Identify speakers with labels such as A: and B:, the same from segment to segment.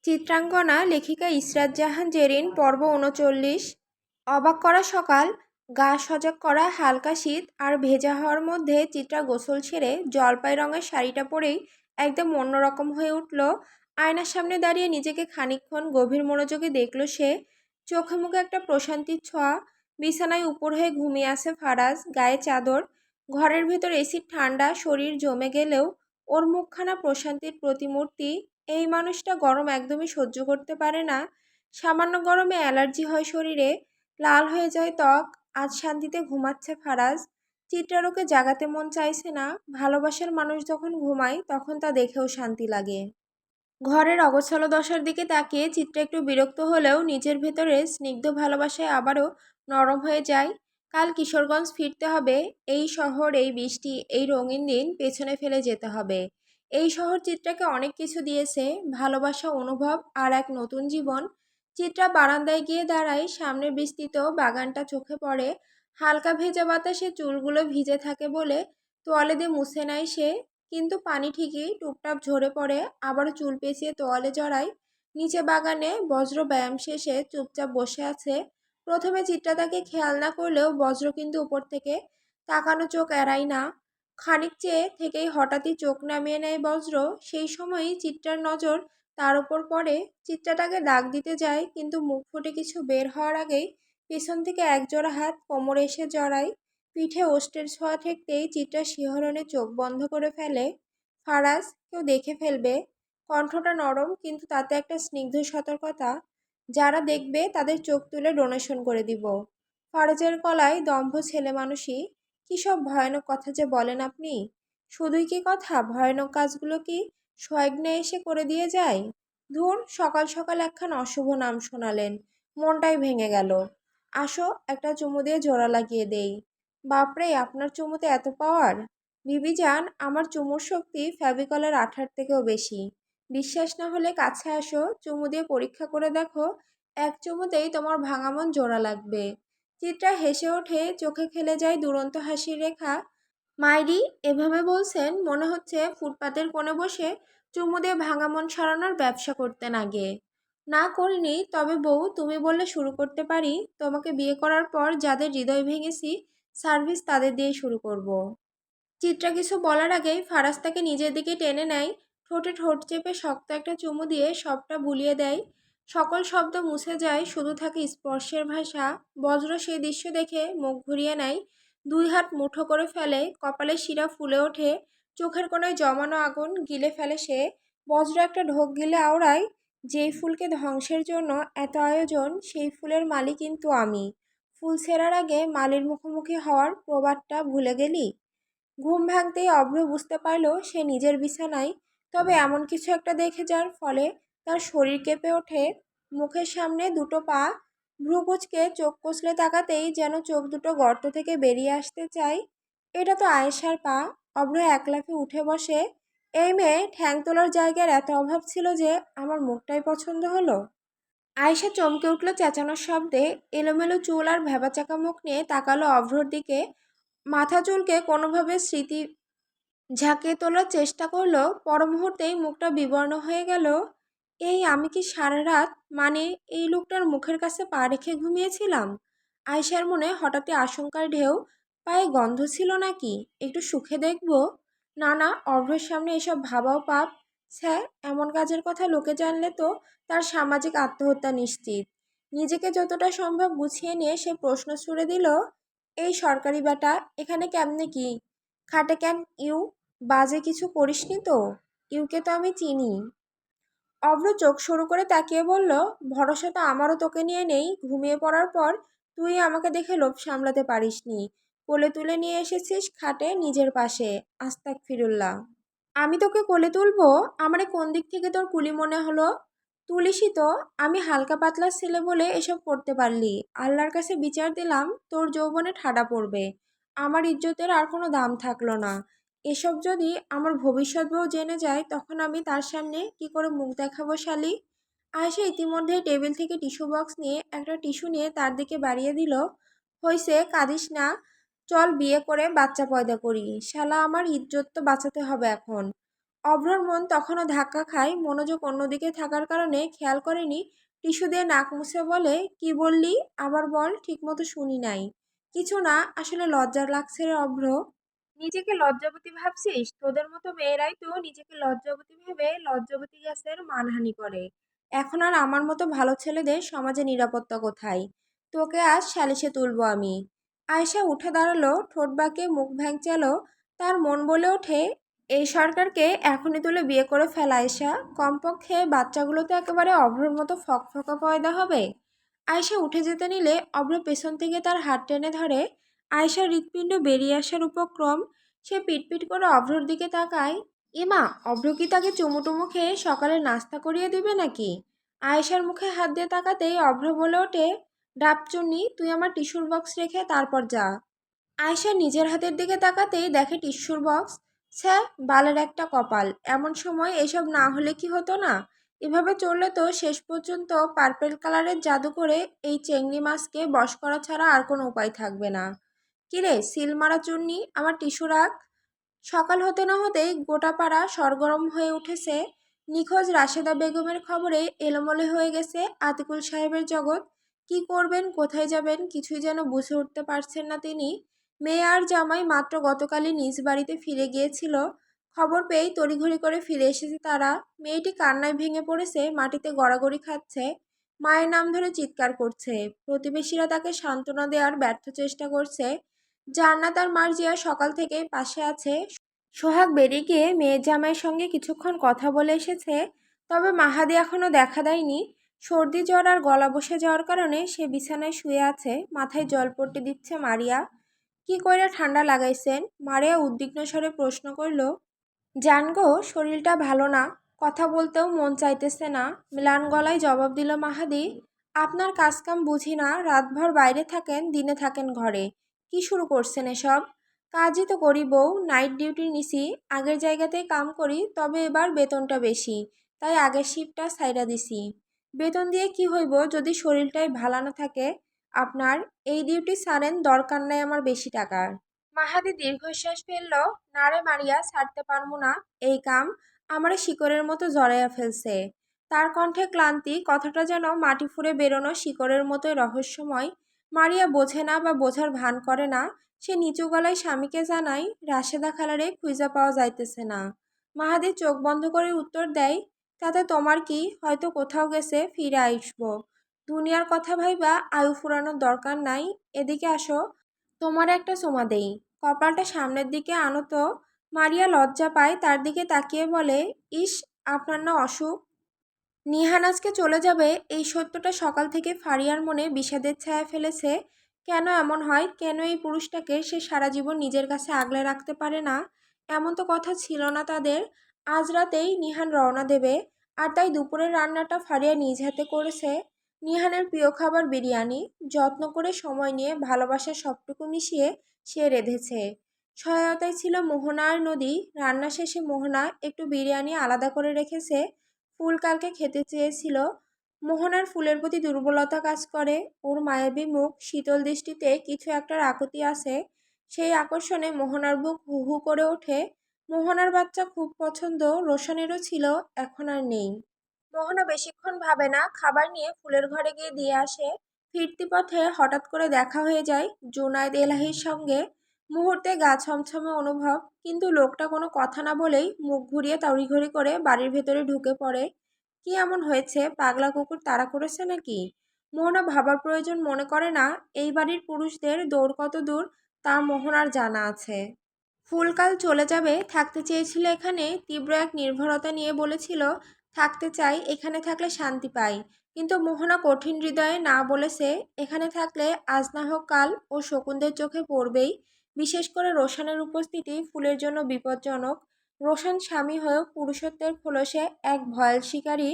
A: চিত্রাঙ্গনা লেখিকা ইসরাত জাহান জেরিন পর্ব ৩৯। অবাক করা সকাল। গা সজাগ করা হালকা শীত আর ভেজা হওয়ার মধ্যে চিত্রা গোসল সেরে জলপাই রঙের শাড়িটা পরেই একদম অন্যরকম হয়ে উঠল। আয়নার সামনে দাঁড়িয়ে নিজেকে খানিকক্ষণ গভীর মনোযোগে দেখল সে। চোখে মুখে একটা প্রশান্তির ছোঁয়া। বিছানায় উপর হয়ে ঘুমিয়ে আছে ফারাজ, গায়ে চাদর। ঘরের ভেতর এসির ঠান্ডা শরীর জমে গেলেও ওর মুখখানা প্রশান্তির প্রতিমূর্তি। এই মানুষটা গরম একদমই সহ্য করতে পারে না। সামান্য গরমে অ্যালার্জি হয় শরীরে, লাল হয়ে যায় ত্বক। আজ শান্তিতে ঘুমাচ্ছে ফারাজ। চিত্রার ওকে জাগাতে মন চাইছে না। ভালোবাসার মানুষ যখন ঘুমায় তখন তা দেখেও শান্তি লাগে। ঘরের অগোছালো দশার দিকে তাকিয়ে চিত্রা একটু বিরক্ত হলেও নিজের ভেতরে স্নিগ্ধ ভালোবাসায় আবারও নরম হয়ে যায়। কাল কিশোরগঞ্জ ফিরতে হবে। এই শহর, এই বৃষ্টি, এই রঙিন দিন পেছনে ফেলে যেতে হবে। এই শহর চিত্রাকে অনেক কিছু দিয়েছে, ভালোবাসা, অনুভব আর এক নতুন জীবন। চিত্রা বারান্দায় গিয়ে দাঁড়ায়। সামনে বিস্তৃত বাগানটা চোখে পড়ে। হালকা ভেজা বাতাসে চুলগুলো ভিজে থাকে বলে তোয়ালে দিয়ে মুছে নেয় সে। কিন্তু পানি ঠিকই টুপটাপ ঝরে পড়ে, আবারও চুল পেঁচিয়ে তোয়ালে জড়ায়। নিচে বাগানে বজ্র ব্যায়াম শেষে চুপচাপ বসে আছে। প্রথমে চিত্রা তাকে খেয়াল না করলেও বজ্র কিন্তু উপর থেকে তাকানো চোখ এড়ায় না। খানিক চেয়ে থেকেই হঠাৎই চোখ নামিয়ে নেয় বজ্র। সেই সময়ই চিত্রার নজর তার উপর পড়ে। চিত্রাটাকে ডাক দিতে যায়, কিন্তু মুখ ফুটে কিছু বের হওয়ার আগেই পেছন থেকে একজোড়া হাত কোমরে এসে জড়ায়। পিঠে ওষ্ঠের ছোঁয়া ঠেকতেই চিত্রা শিহরণে চোখ বন্ধ করে ফেলে। ফারাজ, কেউ দেখে ফেলবে। কণ্ঠটা নরম, কিন্তু তাতে একটা স্নিগ্ধ সতর্কতা। যারা দেখবে তাদের চোখ তুলে ডোনেশন করে দিব। ফারাজের গলায় দম্ভ ছেলেমানুষি। কী সব ভয়ানক কথা যে বলেন আপনি! শুধুই কি কথা, ভয়ানক কাজগুলো কি সয়গ্নে এসে করে দিয়ে যায়? ধুর, সকাল সকাল একখান অশুভ নাম শোনালেন, মনটাই ভেঙে গেল। আসো, একটা চুমু দিয়ে জোড়া লাগিয়ে দেই। বাপরে, আপনার চুমুতে এত পাওয়ার! বিবিজান, আমার চুমুর শক্তি ফেভিকলের আঠার থেকেও বেশি। বিশ্বাস না হলে কাছে আসো, চুমু দিয়ে পরীক্ষা করে দেখো। এক চুমুতেই তোমার ভাঙা মন জোড়া লাগবে। চিত্রা হেসে ওঠে, চোখে খেলে যায় দুরন্ত হাসির রেখা। মাইরি, এভাবে বলছেন মনে হচ্ছে ফুটপাতের কোণে বসে চুমু দিয়ে ভাঙা মন সারানোর ব্যবসা করতেন আগে। না করিনি, তবে বউ তুমি বললে শুরু করতে পারি। তোমাকে বিয়ে করার পর যাদের হৃদয় ভেঙেছি, সার্ভিস তাদের দিয়ে শুরু করব। চিত্রা কিছু বলার আগেই ফারাজ তাকে নিজের দিকে টেনে নেয়। ঠোঁটে ঠোঁট চেপে শক্ত একটা চুমু দিয়ে সবটা বুলিয়ে দেয়। সকল শব্দ মুছে যায়, শুধু থাকে স্পর্শের ভাষা। বজ্র সেই দৃশ্য দেখে মুখ ঘুরিয়ে নেয়। দুই হাত মুঠো করে ফেলে, কপালে শিরা ফুলে ওঠে। চোখের কোণায় জমানো আগুন গিলে ফেলে সে। বজ্র একটা ঢোক গিলে আওড়ায়, যেই ফুলকে ধ্বংসের জন্য এত আয়োজন, সেই ফুলের মালি কিন্তু আমি। ফুল ছেঁড়ার আগে মালির মুখোমুখি হওয়ার প্রবাদটা ভুলে গেলি? ঘুম ভাঙতেই অভ্র বুঝতে পারল সে নিজের বিছানায়। তবে এমন কিছু একটা দেখে যার ফলে তার শরীর কেঁপে ওঠে। মুখের সামনে দুটো পা। ভ্রু কুঁচকে চোখ কষলে তাকাতেই যেন চোখ দুটো গর্ত থেকে বেরিয়ে আসতে চায়। এটা তো আয়েশার পা। অভ্র এক লাফে উঠে বসে। এই মেয়ে, ঠ্যাং তোলার জায়গার এত অভাব ছিল যে আমার মুখটাই পছন্দ হলো। আয়েশা চমকে উঠল চেঁচানোর শব্দে। এলোমেলো চুল আর ভ্যাবাচাকা মুখ নিয়ে তাকালো অভ্রর দিকে। মাথা চুলকে কোনোভাবে স্মৃতি ঝাঁকিয়ে তোলার চেষ্টা করলো, পর মুহূর্তেই মুখটা বিবর্ণ হয়ে গেল। এই আমি কি সারা রাত, মানে এই লোকটার মুখের কাছে পা রেখে ঘুমিয়েছিলাম? আয়শার মনে হঠাৎই আশঙ্কার ঢেউ। পায়ে গন্ধ ছিল নাকি? একটু সুখে দেখব। না না, অভ্রের সামনে এসব ভাবাও পাপ। স্যার, এমন কাজের কথা লোকে জানলে তো তার সামাজিক আত্মহত্যা নিশ্চিত। নিজেকে যতটা সম্ভব গুছিয়ে নিয়ে সে প্রশ্ন ছুড়ে দিল, এই সরকারি বেটা, এখানে কেমনে কি? খাটে কেন ইউ? বাজে কিছু করিসনি তো? ইউকে তো আমি চিনি। অভ্র চোখ সরু করে তাকিয়ে বলল, ভরসা তো আমারও তোকে নিয়ে নেই। ঘুমিয়ে পড়ার পর তুই আমাকে দেখে লোভ সামলাতে পারিসনি। কোলে তুলে নিয়ে এসেছিস খাটে নিজের পাশে। আস্তাগফিরুল্লাহ। আমি তোকে কোলে তুলবো? আমারে কোন দিক থেকে তোর কুলি মনে হলো? তুলিসই তো। আমি হালকা পাতলা ছেলে বলে এসব করতে পারলি। আল্লাহর কাছে বিচার দিলাম, তোর যৌবনে ঠাডা পড়বে। আমার ইজ্জতের আর কোনো দাম থাকলো না। এসব যদি আমার ভবিষ্যৎ বউ জেনে যায়, তখন আমি তার সামনে কি করে মুখ দেখাবো শালি? আয়েশা ইতিমধ্যে টেবিল থেকে টিস্যু বক্স নিয়ে একটা টিস্যু নিয়ে তার দিকে বাড়িয়ে দিল। হইছে, কাঁদিস না। চল বিয়ে করে বাচ্চা পয়দা করি। শালা, আমার ইজ্জত তো বাঁচাতে হবে এখন। অভ্রর মন তখনও ধাক্কা খায়, মনোযোগ অন্যদিকে থাকার কারণে খেয়াল করেনি। টিস্যু দিয়ে নাক মুছে বলে, কি বললি? আবার বল, ঠিকমতো শুনি নাই। কিছু না, আসলে লজ্জা লাগছে রে অভ্র। নিজেকে লজ্জাবতী ভাবছিস? তোদের মতো মেয়েরাই তো নিজেকে লজ্জাবতী ভেবে লজ্জাবতী গ্যাসের মানহানি করে। এখন আর আমার মতো ভালো ছেলেদের সমাজে নিরাপত্তা কোথায়? তোকে আজ সালিশে তুলবো আমি। আয়েশা উঠে দাঁড়ালো, ঠোঁট বাঁকিয়ে মুখ ভ্যাংচালো। তার মন বলে ওঠে, এই সরকারকে এখনই তুলে বিয়ে করে ফেলা আয়েশা। কমপক্ষে বাচ্চাগুলো তো একেবারে অভ্রর মতো ফকফকা পয়দা হবে। আয়েশা উঠে যেতে নিলে অভ্র পেছন থেকে তার হাত টেনে ধরে। আয়েশার হৃৎপিণ্ড বেরিয়ে আসার উপক্রম। সে পিটপিট করে অভ্রর দিকে তাকায়। এমা, অভ্র কি তাকে চুমুটুমু খেয়ে সকালে নাস্তা করিয়ে দিবে নাকি? আয়েশার মুখে হাত দিয়ে তাকাতেই অভ্র বলে ওঠে, ডাবচুন্নি, তুই আমার টিস্যুর বক্স রেখে তারপর যা। আয়েশা নিজের হাতের দিকে তাকাতেই দেখে টিস্যুর বক্স। ছ্যা, বালের একটা কপাল, এমন সময় এসব না হলে কি হতো না? এভাবে চললে তো শেষ পর্যন্ত পার্পেল কালারের জাদু করে এই চেংড়ি মাছকে বশ করা ছাড়া আর কোনো উপায় থাকবে না। কিরে সিল মারা চুন্নি, আমার টিস্যু রাখ। সকাল হতে না হতেই গোটা পাড়া সরগরম হয়ে উঠেছে। নিখোঁজ রাশেদা বেগমের খবরে এলোমেলো হয়ে গেছে আতিকুল সাহেবের জগৎ। কি করবেন, কোথায় যাবেন, কিছুই যেন বুঝে উঠতে পারছেন না তিনি। মেয়ে আর জামাই মাত্র গতকালই নিজ বাড়িতে ফিরে গিয়েছিল। খবর পেয়েই তড়িঘড়ি করে ফিরে এসেছে তারা। মেয়েটি কান্নায় ভেঙে পড়েছে, মাটিতে গড়াগড়ি খাচ্ছে, মায়ের নাম ধরে চিৎকার করছে। প্রতিবেশীরা তাকে সান্ত্বনা দেওয়ার ব্যর্থ চেষ্টা করছে। জান্নাত আর মার্জিয়া সকাল থেকেই পাশে আছে। সোহাগ বেরিয়ে গিয়ে মেয়ের জামাইয়ের সঙ্গে কিছুক্ষণ কথা বলে এসেছে। তবে মাহাদি এখনো দেখা দেয়নি। সর্দি জ্বর আর গলা বসে যাওয়ার কারণে সে বিছানায় শুয়ে আছে। মাথায় জলপট্টি দিচ্ছে মারিয়া। কি কইরা ঠান্ডা লাগাইছেন? মারিয়া উদ্বিগ্ন স্বরে প্রশ্ন করল। জানগো, শরীরটা ভালো না, কথা বলতেও মন চাইতেছে না, ম্লান গলায় জবাব দিল মাহাদি। আপনার কাজকাম বুঝি না, রাতভর বাইরে থাকেন, দিনে থাকেন ঘরে। কি শুরু করছেন এসব? কাজই তো করি বউ, নাইট ডিউটি নিছি। আগের জায়গাতেই কাম করি, তবে এবার বেতনটা বেশি, তাই আগের শিফটটা ছাইড়া দিছি। বেতন দিয়ে কি হইব যদি শরীরটাই ভালো না থাকে আপনার? এই ডিউটি ছাড়েন, দরকার নাই আমার বেশি টাকার। মাহাদি দীর্ঘশ্বাস ফেলল। না রে মারিয়া, ছাড়তে পারবো না। এই কাম আমারে শিকড়ের মতো জড়াইয়া ফেলছে। তার কণ্ঠে ক্লান্তি, কথাটা যেন মাটি ফুঁড়ে বেরোনো শিকড়ের মতোই রহস্যময়। মারিয়া বোঝে না বা বোঝার ভান করে না। সে নিচু গলায় স্বামীকে জানায়, রাশেদা খালারে খুঁজা পাওয়া যাইতেছে না। মাহাদি চোখ বন্ধ করে উত্তর দেয়, তাতে তোমার কি, হয়তো কোথাও গেছে, ফিরে আসবো। দুনিয়ার কথা ভাইবা আয়ু ফুরানোর দরকার নাই। এদিকে আসো, তোমার একটা চুমা দেই। কপালটা সামনের দিকে আনো তো। মারিয়া লজ্জা পায়, তার দিকে তাকিয়ে বলে, ইস, আপনার না অসুখ? নিহান আজকে চলে যাবে, এই সত্যটা সকাল থেকে ফারিয়ার মনে বিষাদের ছায়া ফেলেছে। কেন এমন হয়? কেন এই পুরুষটাকে সে সারা জীবন নিজের কাছে আগলে রাখতে পারে না? এমন তো কথা ছিল না তাদের। আজ রাতেই নিহান রওনা দেবে, আর তাই দুপুরের রান্নাটা ফারিয়া নিজ হাতে করেছে। নিহানের প্রিয় খাবার বিরিয়ানি, যত্ন করে সময় নিয়ে ভালোবাসার সবটুকু মিশিয়ে সে রেঁধেছে। সহায়তায় ছিল মোহনা আর নদী। রান্না শেষে মোহনা একটু বিরিয়ানি আলাদা করে রেখেছে। ফুল কালকে খেতে চেয়েছিল। মোহনার ফুলের প্রতি দুর্বলতা কাজ করে। ওর মায়াবী মুখ, শীতল দৃষ্টিতে কিছু একটা আকুতি আছে। সেই আকর্ষণে মোহনার বুক হু হু করে ওঠে। মোহনার বাচ্চা খুব পছন্দ, রোশনেরও ছিল, এখন আর নেই। মোহনা বেশিক্ষণ ভাবে না, খাবার নিয়ে ফুলের ঘরে গিয়ে দিয়ে আসে। ফিরতি পথে হঠাৎ করে দেখা হয়ে যায় জুনায়েদ এলাহির সঙ্গে। মুহূর্তে গা ছমছমে অনুভব, কিন্তু লোকটা কোনো কথা না বলেই মুখ ঘুরিয়ে তড়িঘড়ি করে বাড়ির ভেতরে ঢুকে পড়ে। কি এমন হয়েছে? পাগলা কুকুর তাড়া করেছে নাকি? মোহনা ভাবার প্রয়োজন মনে করে না। এই বাড়ির পুরুষদের দৌড় কত দূর তা মোহনার জানা আছে। ফুলকাল চলে যাবে, থাকতে চেয়েছিল এখানে, তীব্র এক নির্ভরতা নিয়ে বলেছিল, থাকতে চাই, এখানে থাকলে শান্তি পাই। কিন্তু মোহনা কঠিন হৃদয়ে না বলেছে, এখানে থাকলে আজ না হোক কাল ও শকুনদের চোখে পড়বেই। বিশেষ করে রোশানের উপস্থিতি ফুলের জন্য বিপজ্জনক। রোশান স্বামী হয়েও পুরুষত্বের খোলসে এক ভয়াল শিকারী।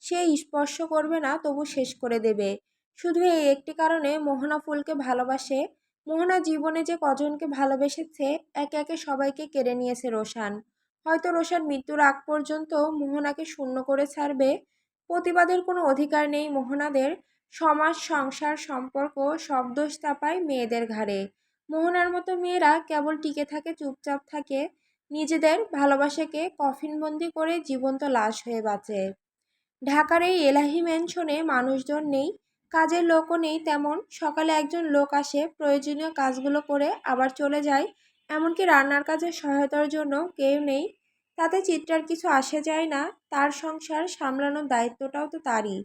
A: সে স্পর্শ করবে না, তবু শেষ করে দেবে। শুধু এই একটি কারণে মোহনা ফুলকে ভালোবাসে। মোহনা জীবনে যে কজনকে ভালোবেসেছে, একে একে সবাইকে কেড়ে নিয়েছে রোশান। হয়তো রোশান মৃত্যুর আগ পর্যন্ত মোহনাকে শূন্য করে ছাড়বে। প্রতিবাদের কোনো অধিকার নেই মোহনাদের। সমাজ, সংসার, সম্পর্ক সব দোষ চাপায় মেয়েদের ঘাড়ে। মোহনার মতো মেয়েরা কেবল টিকে থাকে, চুপচাপ থাকে। নিজেদের ভালোবাসাকে কফিনবন্দি করে জীবন্ত লাশ হয়ে বাঁচে। ঢাকার এই এলাহি ম্যানশনে মানুষজন নেই, কাজের লোকও নেই তেমন। সকালে একজন লোক আসে, প্রয়োজনীয় কাজগুলো করে আবার চলে যায়। এমনকি রান্নার কাজে সহায়তার জন্য কেউ নেই। তাতে চিত্রার কিছু আসে যায় না। তার সংসার সামলানোর দায়িত্বটাও তো তারই।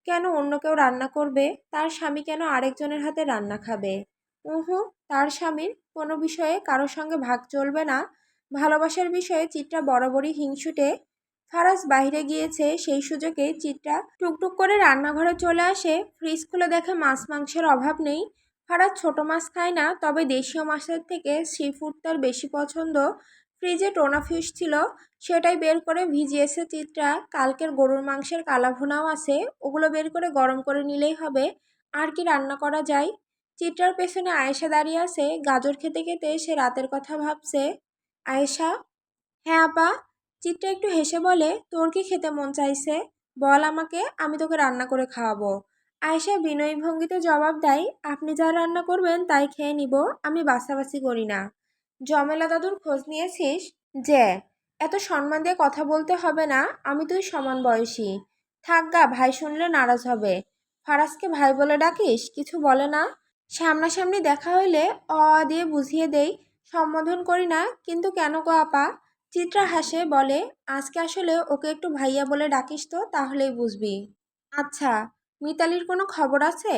A: কেন অন্য কেউ রান্না করবে? তার স্বামী কেন আরেকজনের হাতে রান্না খাবে? উহু, তার স্বামীর কোনো বিষয়ে কারোর সঙ্গে ভাগ চলবে না। ভালোবাসার বিষয়ে চিত্রা বরাবরই হিংসুটে। ফারাজ বাইরে গিয়েছে, সেই সুযোগে চিত্রা টুকটুক করে রান্নাঘরে চলে আসে। ফ্রিজ খুলে দেখে মাছ মাংসের অভাব নেই। ফারাজ ছোট মাছ খায় না, তবে দেশীয় মাছের থেকে সি ফুড তার বেশি পছন্দ। ফ্রিজে টোনা ফিশ ছিল, সেটাই বের করে ভিজিয়েছে চিত্রা। কালকের গরুর মাংসের কালাভুনাও আছে, ওগুলো বের করে গরম করে নিলেই হবে। আর কি রান্না করা যায়? চিত্রার পেছনে আয়েশা দাঁড়িয়ে আছে, গাজর খেতে খেতে সে রাতের কথা ভাবছে। আয়েশা? হ্যাঁ আপা। চিত্রা একটু হেসে বলে, তোর কি খেতে মন চাইছে? বল আমাকে, আমি তোকে রান্না করে খাওয়াবো। আয়েশা বিনয়ী ভঙ্গিতে জবাব দেয়, আপনি যা রান্না করবেন তাই খেয়ে নিব, আমি বাছাবাছি করি না। জমেলা দাদুর খোঁজ নিয়েছিস? যে, এত সম্মান দিয়ে কথা বলতে হবে না, আমি তুই সমান বয়সী। থাক গা, ভাই শুনলে নারাজ হবে। ফারাজকে ভাই বলে ডাকিস, কিছু বলে না? সামনাসামনি দেখা হইলে অ আ দিয়ে বুঝিয়ে দেই, সম্বোধন করি না। কিন্তু কেন গো আপা? চিত্রা হাসে, বলে, আজকে আসলে ওকে একটু ভাইয়া বলে ডাকিস তো, তাহলেই বুঝবি। আচ্ছা। মিতালির কোনো খবর আছে?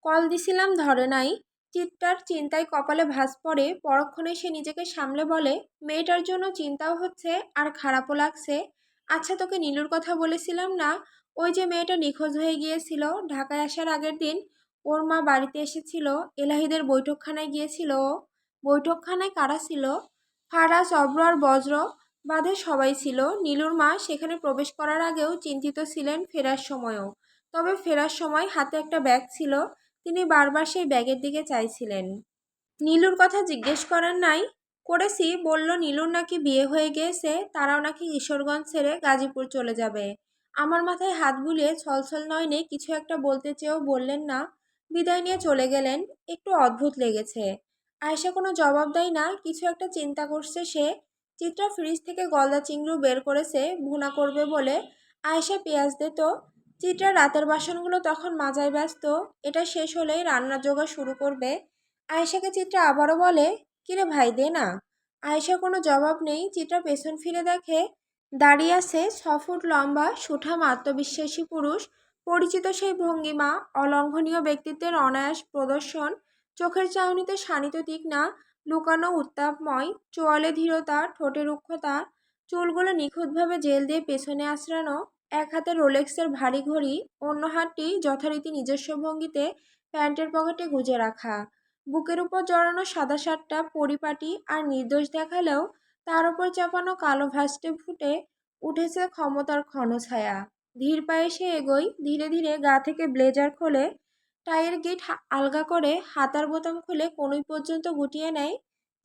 A: কল দিছিলাম, ধরে নাই। চিত্রার চিন্তায় কপালে ভাঁজ পড়ে। পরক্ষণে সে নিজেকে সামলে বলে, মেয়েটার জন্য চিন্তাও হচ্ছে আর খারাপও লাগছে। আচ্ছা, তোকে নীলুর কথা বলেছিলাম না? ওই যে মেয়েটা নিখোঁজ হয়ে গিয়েছিল ঢাকায় আসার আগের দিন। ওর মা বাড়িতে এসেছিল, এলাহিদের বৈঠকখানায় গিয়েছিল ও। বৈঠকখানায় কারা ছিল? ফারাজ, অব্র আর বজ্র বাদে সবাই ছিল। নীলুর মা সেখানে প্রবেশ করার আগেও চিন্তিত ছিলেন, ফেরার সময়ও। তবে ফেরার সময় হাতে একটা ব্যাগ ছিল, তিনি বারবার সেই ব্যাগের দিকে চাইছিলেন। নীলুর কথা জিজ্ঞেস করেন নাই? করেছি, বলল নীলুর নাকি বিয়ে হয়ে গিয়েছে, তারাও নাকি কিশোরগঞ্জ ছেড়ে গাজীপুর চলে যাবে। আমার মাথায় হাত বুলিয়ে ছলছল নয়নে কিছু একটা বলতে চেয়েও বললেন না, বিদায় নিয়ে চলে গেলেন। একটু অদ্ভুত লেগেছে। আয়েশা কোনো জবাব দেয় না, কিছু একটা চিন্তা করছে সে। চিত্রা ফ্রিজ থেকে গলদা চিংড়ি বের করেছে, ভুনা করবে বলে। আয়েশা, পেঁয়াজ দে তো। চিত্রা রাতের বাসনগুলো তখন মাজায় ব্যস্ত, এটা শেষ হলেই রান্না জোগাড় শুরু করবে। আয়েশাকে চিত্রা আবারও বলে, কিরে ভাই, দে না। আয়েশার কোনো জবাব নেই। চিত্রা পেছন ফিরে দেখে, দাঁড়িয়ে আছে 6 ফুট লম্বা সুঠাম আত্মবিশ্বাসী পুরুষ। পরিচিত সেই ভঙ্গিমা, অলঙ্ঘনীয় ব্যক্তিত্বের অনায়াস প্রদর্শন। চোখের চাহনিতে শানিত তীক্ষ্ণা, লুকানো উত্তাপময়, চোয়ালে ধীরতা, ঠোঁটে রুক্ষতা। চুলগুলো নিখুঁতভাবে জেল দিয়ে পেছনে আঁচড়ানো। এক হাতে রোলেক্সের ভারী ঘড়ি, অন্য হাতটি যথারীতি নিজস্ব ভঙ্গিতে প্যান্টের পকেটে গুজে রাখা। বুকের উপর জড়ানো সাদা শার্টটা পরিপাটি আর নির্দোষ দেখালেও তার উপর চাপানো কালো ভাঁজটে ফুটে উঠেছে ক্ষমতার ক্ষণ ছায়া। ধীর পায়ে সে এগোয়, ধীরে ধীরে গা থেকে ব্লেজার খোলে, টাইয়ের গিট আলগা করে, হাতার বোতাম খুলে কনুই পর্যন্ত গুটিয়ে নেয়।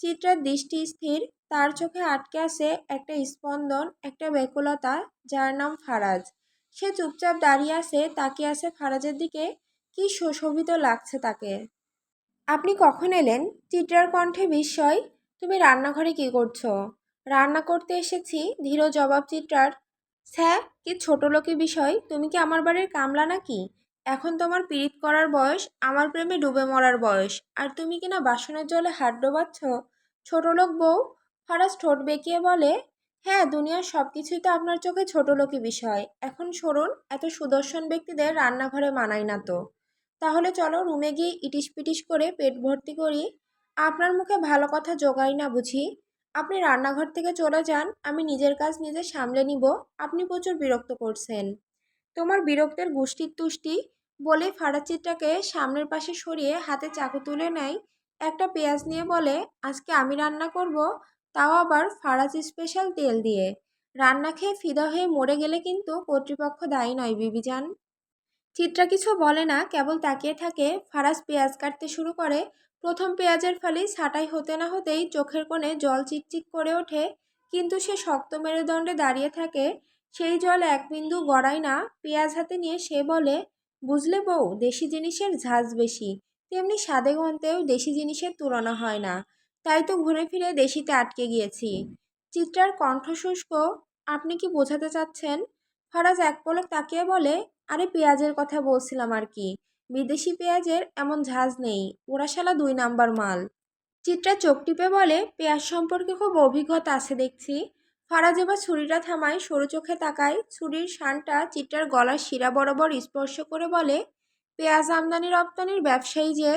A: চিত্রার দৃষ্টি স্থির, তার চোখে আটকে আছে একটা স্পন্দন, একটা ব্যাকুলতা, যার নাম ফারাজ। সে চুপচাপ দাঁড়িয়ে আছে, তাকিয়ে আছে ফারাজের দিকে। কি সুশোভিত লাগছে তাকে। আপনি কখন এলেন? চিত্রার কণ্ঠে বিস্ময়। তুমি রান্নাঘরে কি করছো? রান্না করতে এসেছি, ধীর জবাব চিত্রার। স্যা, কি ছোটলোকি বিষয়, তুমি কি আমার বাড়ির কামলা নাকি? এখন তোমার পীড়িত করার বয়স, আমার প্রেমে ডুবে মরার বয়স, আর তুমি কিনা বাসনের জলে হাত ডোবাচ্ছ। ছোটলোক বউ? ফারাজ ঠোঁট বেঁকিয়ে বলে, হ্যাঁ, দুনিয়ার সব কিছুই তো আপনার চোখে ছোটলোকি বিষয়। এখন সরুন, এত সুদর্শন ব্যক্তিদের রান্নাঘরে মানায় না তো। তাহলে চলো রুমে গিয়ে ইটিস পিটিস করে পেট ভর্তি করি। আপনার মুখে ভালো কথা জোগাই না বুঝি? আপনি রান্নাঘর থেকে চলে যান, আমি নিজের কাজ নিজে সামলে নিব। আপনি প্রচুর বিরক্ত করছেন। তোমার বিরক্তের গুষ্টির তুষ্টি। বলে ফারাচিত্রাকে সামনের পাশে সরিয়ে হাতে চাকু তুলে নেয়। একটা পেঁয়াজ নিয়ে বলে, আজকে আমি রান্না করব, তাও আবার ফারাজ স্পেশাল তেল দিয়ে। রান্না খেয়ে ফিদা হয়ে মরে গেলে কিন্তু কর্তৃপক্ষ দায়ী নয় বিবিজান। চিত্রা কিছু বলে না, কেবল তাকিয়ে থাকে। ফারাজ পেঁয়াজ কাটতে শুরু করে। প্রথম পেঁয়াজের ফালি ছাঁটাই হতে না হতেই চোখের কোণে জল চিকচিক করে ওঠে, কিন্তু সে শক্ত মেরুদণ্ডে দাঁড়িয়ে থাকে। সেই জল এক বিন্দু গড়ায় না। পেঁয়াজ হাতে নিয়ে সে বলে, বুঝলে বউ, দেশি জিনিসের ঝাঁজ বেশি, তেমনি স্বাদে গন্তেও দেশি জিনিসের তুলনা হয় না। তাই তো ঘুরে ফিরে দেশিতে আটকে গিয়েছি। চিত্রার কণ্ঠ শুষ্ক। আপনি কি বোঝাতে চাচ্ছেন? ফারাজ এক পলক তাকিয়ে বলে, আরে পেঁয়াজের কথা বলছিলাম আর কি। বিদেশি পেঁয়াজের এমন ঝাঁজ নেই, ওরা শালা 2 নাম্বার মাল। চিত্রা চোখ টিপে বলে, পেঁয়াজ সম্পর্কে খুব অভিজ্ঞতা আছে দেখছি। ফারাজ এবার ছুরিটা থামায়, সরু চোখে তাকায়, ছুরির শানটা চিত্রার গলার শিরা বরাবর স্পর্শ করে বলে, পেঁয়াজ আমদানি রপ্তানির ব্যবসায়ী যে